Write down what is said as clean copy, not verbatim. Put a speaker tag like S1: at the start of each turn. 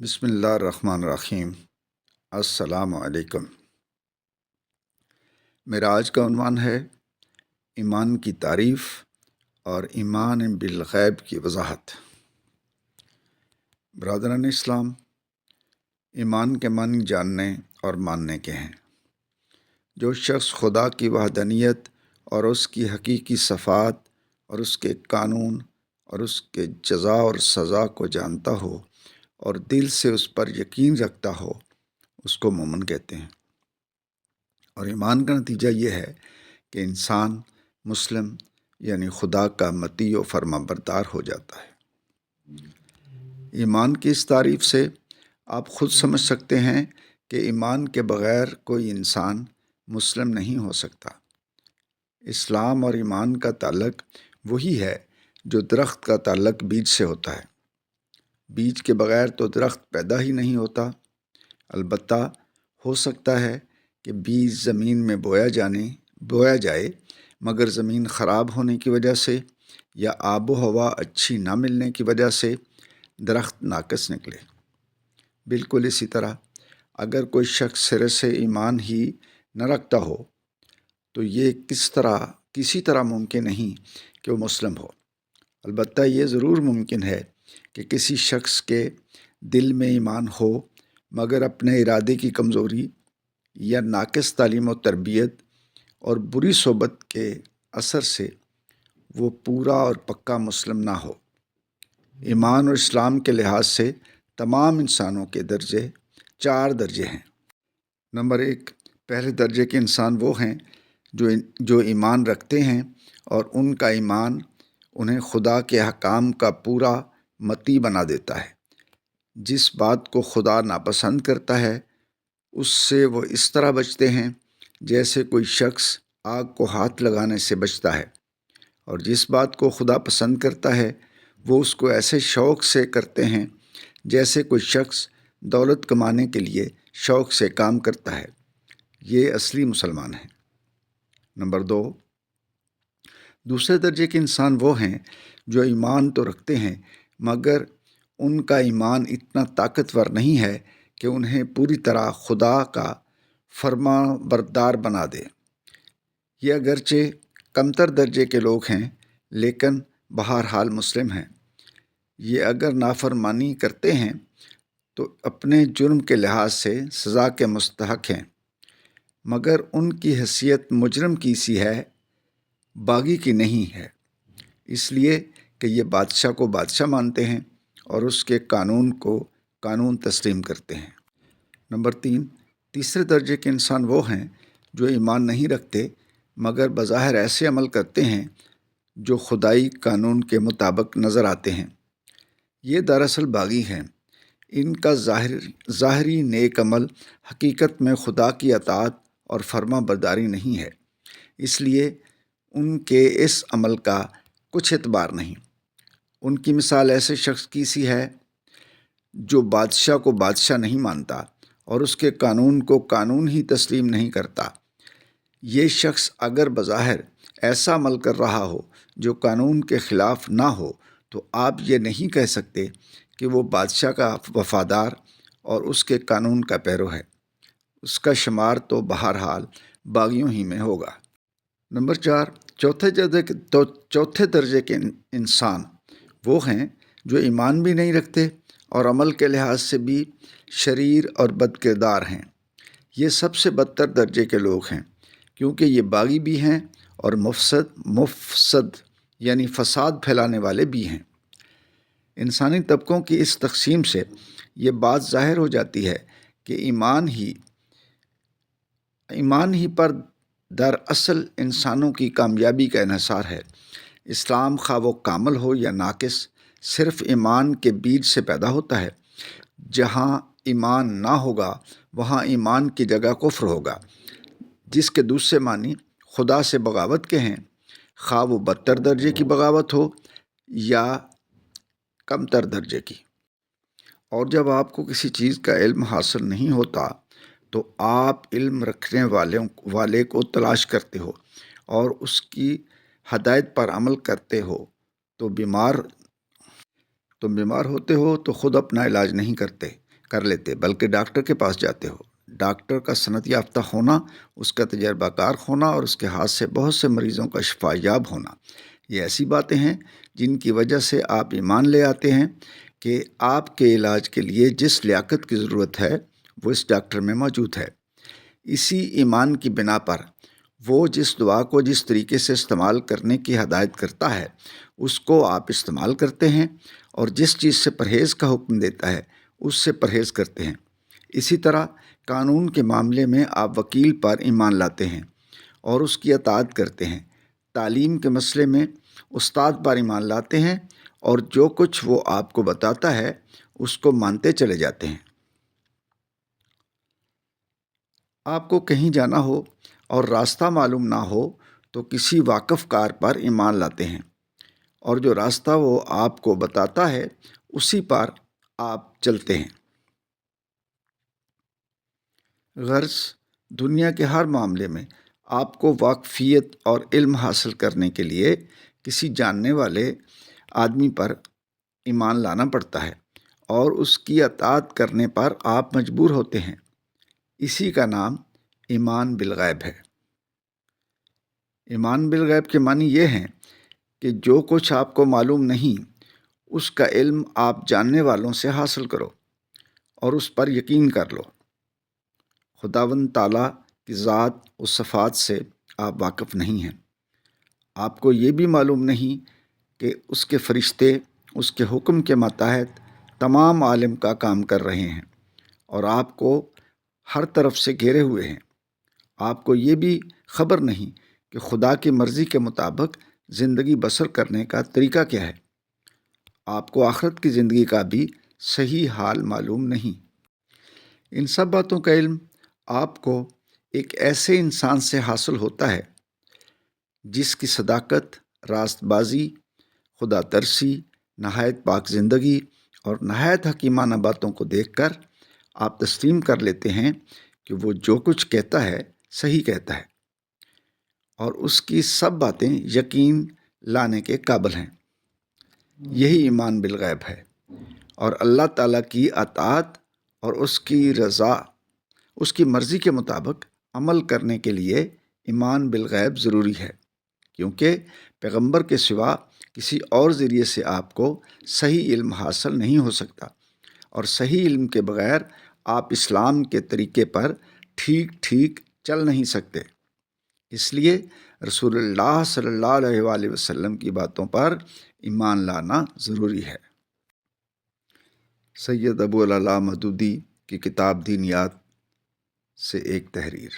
S1: بسم اللہ الرحمن الرحیم۔ السلام علیکم۔ میرا آج کا عنوان ہے ایمان کی تعریف اور ایمان بالغیب کی وضاحت۔ برادران اسلام، ایمان کے معنی جاننے اور ماننے کے ہیں۔ جو شخص خدا کی وحدانیت اور اس کی حقیقی صفات اور اس کے قانون اور اس کے جزا اور سزا کو جانتا ہو اور دل سے اس پر یقین رکھتا ہو، اس کو مومن کہتے ہیں۔ اور ایمان کا نتیجہ یہ ہے کہ انسان مسلم یعنی خدا کا مطیع و فرما بردار ہو جاتا ہے۔ ایمان کی اس تعریف سے آپ خود سمجھ سکتے ہیں کہ ایمان کے بغیر کوئی انسان مسلم نہیں ہو سکتا۔ اسلام اور ایمان کا تعلق وہی ہے جو درخت کا تعلق بیج سے ہوتا ہے۔ بیج کے بغیر تو درخت پیدا ہی نہیں ہوتا۔ البتہ ہو سکتا ہے کہ بیج زمین میں بویا جائے، مگر زمین خراب ہونے کی وجہ سے یا آب و ہوا اچھی نہ ملنے کی وجہ سے درخت ناقص نکلے۔ بالکل اسی طرح اگر کوئی شخص سرے سے ایمان ہی نہ رکھتا ہو تو یہ کسی طرح ممکن نہیں کہ وہ مسلم ہو۔ البتہ یہ ضرور ممکن ہے کہ کسی شخص کے دل میں ایمان ہو، مگر اپنے ارادے کی کمزوری یا ناقص تعلیم و تربیت اور بری صحبت کے اثر سے وہ پورا اور پکا مسلم نہ ہو۔ ایمان اور اسلام کے لحاظ سے تمام انسانوں کے درجے 4 درجے ہیں۔ نمبر 1، پہلے درجے کے انسان وہ ہیں جو ایمان رکھتے ہیں اور ان کا ایمان انہیں خدا کے احکام کا پورا مطیع بنا دیتا ہے۔ جس بات کو خدا ناپسند کرتا ہے اس سے وہ اس طرح بچتے ہیں جیسے کوئی شخص آگ کو ہاتھ لگانے سے بچتا ہے، اور جس بات کو خدا پسند کرتا ہے وہ اس کو ایسے شوق سے کرتے ہیں جیسے کوئی شخص دولت کمانے کے لیے شوق سے کام کرتا ہے۔ یہ اصلی مسلمان ہیں۔ نمبر 2، دوسرے درجے کے انسان وہ ہیں جو ایمان تو رکھتے ہیں مگر ان کا ایمان اتنا طاقتور نہیں ہے کہ انہیں پوری طرح خدا کا فرما بردار بنا دے۔ یہ اگرچہ کمتر درجے کے لوگ ہیں لیکن بہرحال مسلم ہیں۔ یہ اگر نافرمانی کرتے ہیں تو اپنے جرم کے لحاظ سے سزا کے مستحق ہیں، مگر ان کی حیثیت مجرم کی سی ہے، باغی کی نہیں ہے، اس لیے کہ یہ بادشاہ کو بادشاہ مانتے ہیں اور اس کے قانون کو قانون تسلیم کرتے ہیں۔ نمبر 3، تیسرے درجے کے انسان وہ ہیں جو ایمان نہیں رکھتے مگر بظاہر ایسے عمل کرتے ہیں جو خدائی قانون کے مطابق نظر آتے ہیں۔ یہ دراصل باغی ہیں۔ ان کا ظاہری نیک عمل حقیقت میں خدا کی اطاعت اور فرما برداری نہیں ہے، اس لیے ان کے اس عمل کا کچھ اعتبار نہیں۔ ان کی مثال ایسے شخص کی سی ہے جو بادشاہ کو بادشاہ نہیں مانتا اور اس کے قانون کو قانون ہی تسلیم نہیں کرتا۔ یہ شخص اگر بظاہر ایسا عمل کر رہا ہو جو قانون کے خلاف نہ ہو تو آپ یہ نہیں کہہ سکتے کہ وہ بادشاہ کا وفادار اور اس کے قانون کا پیرو ہے۔ اس کا شمار تو بہرحال باغیوں ہی میں ہوگا۔ نمبر 4، چوتھے درجے کے انسان وہ ہیں جو ایمان بھی نہیں رکھتے اور عمل کے لحاظ سے بھی شریر اور بد کردار ہیں۔ یہ سب سے بدتر درجے کے لوگ ہیں کیونکہ یہ باغی بھی ہیں اور مفسد یعنی فساد پھیلانے والے بھی ہیں۔ انسانی طبقوں کی اس تقسیم سے یہ بات ظاہر ہو جاتی ہے کہ ایمان ہی پر دراصل انسانوں کی کامیابی کا انحصار ہے۔ اسلام خواہ وہ کامل ہو یا ناقص صرف ایمان کے بیج سے پیدا ہوتا ہے۔ جہاں ایمان نہ ہوگا وہاں ایمان کی جگہ کفر ہوگا، جس کے دوسرے معنی خدا سے بغاوت کے ہیں، خواہ وہ بدتر درجے کی بغاوت ہو یا کمتر درجے کی۔ اور جب آپ کو کسی چیز کا علم حاصل نہیں ہوتا تو آپ علم رکھنے والے کو تلاش کرتے ہو اور اس کی ہدایت پر عمل کرتے ہو۔ تم بیمار ہوتے ہو تو خود اپنا علاج نہیں کرتے، کر لیتے بلکہ ڈاکٹر کے پاس جاتے ہو۔ ڈاکٹر کا صنعت یافتہ ہونا، اس کا تجربہ کار ہونا اور اس کے ہاتھ سے بہت سے مریضوں کا شفا یاب ہونا، یہ ایسی باتیں ہیں جن کی وجہ سے آپ ایمان لے آتے ہیں کہ آپ کے علاج کے لیے جس لیاقت کی ضرورت ہے وہ اس ڈاکٹر میں موجود ہے۔ اسی ایمان کی بنا پر وہ جس دعا کو جس طریقے سے استعمال کرنے کی ہدایت کرتا ہے اس کو آپ استعمال کرتے ہیں، اور جس چیز سے پرہیز کا حکم دیتا ہے اس سے پرہیز کرتے ہیں۔ اسی طرح قانون کے معاملے میں آپ وکیل پر ایمان لاتے ہیں اور اس کی اطاعت کرتے ہیں۔ تعلیم کے مسئلے میں استاد پر ایمان لاتے ہیں اور جو کچھ وہ آپ کو بتاتا ہے اس کو مانتے چلے جاتے ہیں۔ آپ کو کہیں جانا ہو اور راستہ معلوم نہ ہو تو کسی واقف کار پر ایمان لاتے ہیں، اور جو راستہ وہ آپ کو بتاتا ہے اسی پر آپ چلتے ہیں۔ غرض دنیا کے ہر معاملے میں آپ کو واقفیت اور علم حاصل کرنے کے لیے کسی جاننے والے آدمی پر ایمان لانا پڑتا ہے اور اس کی اطاعت کرنے پر آپ مجبور ہوتے ہیں۔ اسی کا نام ایمان بالغیب ہے۔ ایمان بالغیب کے معنی یہ ہیں کہ جو کچھ آپ کو معلوم نہیں اس کا علم آپ جاننے والوں سے حاصل کرو اور اس پر یقین کر لو۔ خداوند تعالیٰ کی ذات و صفات سے آپ واقف نہیں ہیں۔ آپ کو یہ بھی معلوم نہیں کہ اس کے فرشتے اس کے حکم کے ماتحت تمام عالم کا کام کر رہے ہیں اور آپ کو ہر طرف سے گھیرے ہوئے ہیں۔ آپ کو یہ بھی خبر نہیں کہ خدا کی مرضی کے مطابق زندگی بسر کرنے کا طریقہ کیا ہے۔ آپ کو آخرت کی زندگی کا بھی صحیح حال معلوم نہیں۔ ان سب باتوں کا علم آپ کو ایک ایسے انسان سے حاصل ہوتا ہے جس کی صداقت، راست بازی، خدا ترسی، نہایت پاک زندگی اور نہایت حکیمانہ باتوں کو دیکھ کر آپ تسلیم کر لیتے ہیں کہ وہ جو کچھ کہتا ہے صحیح کہتا ہے اور اس کی سب باتیں یقین لانے کے قابل ہیں۔ یہی ایمان بالغیب ہے، اور اللہ تعالیٰ کی اطاعت اور اس کی رضا، اس کی مرضی کے مطابق عمل کرنے کے لیے ایمان بالغیب ضروری ہے، کیونکہ پیغمبر کے سوا کسی اور ذریعے سے آپ کو صحیح علم حاصل نہیں ہو سکتا، اور صحیح علم کے بغیر آپ اسلام کے طریقے پر ٹھیک چل نہیں سکتے۔ اس لیے رسول اللہ صلی اللہ علیہ وآلہ وسلم کی باتوں پر ایمان لانا ضروری ہے۔ سید ابو العلا مودودی کی کتاب دینیات سے ایک تحریر۔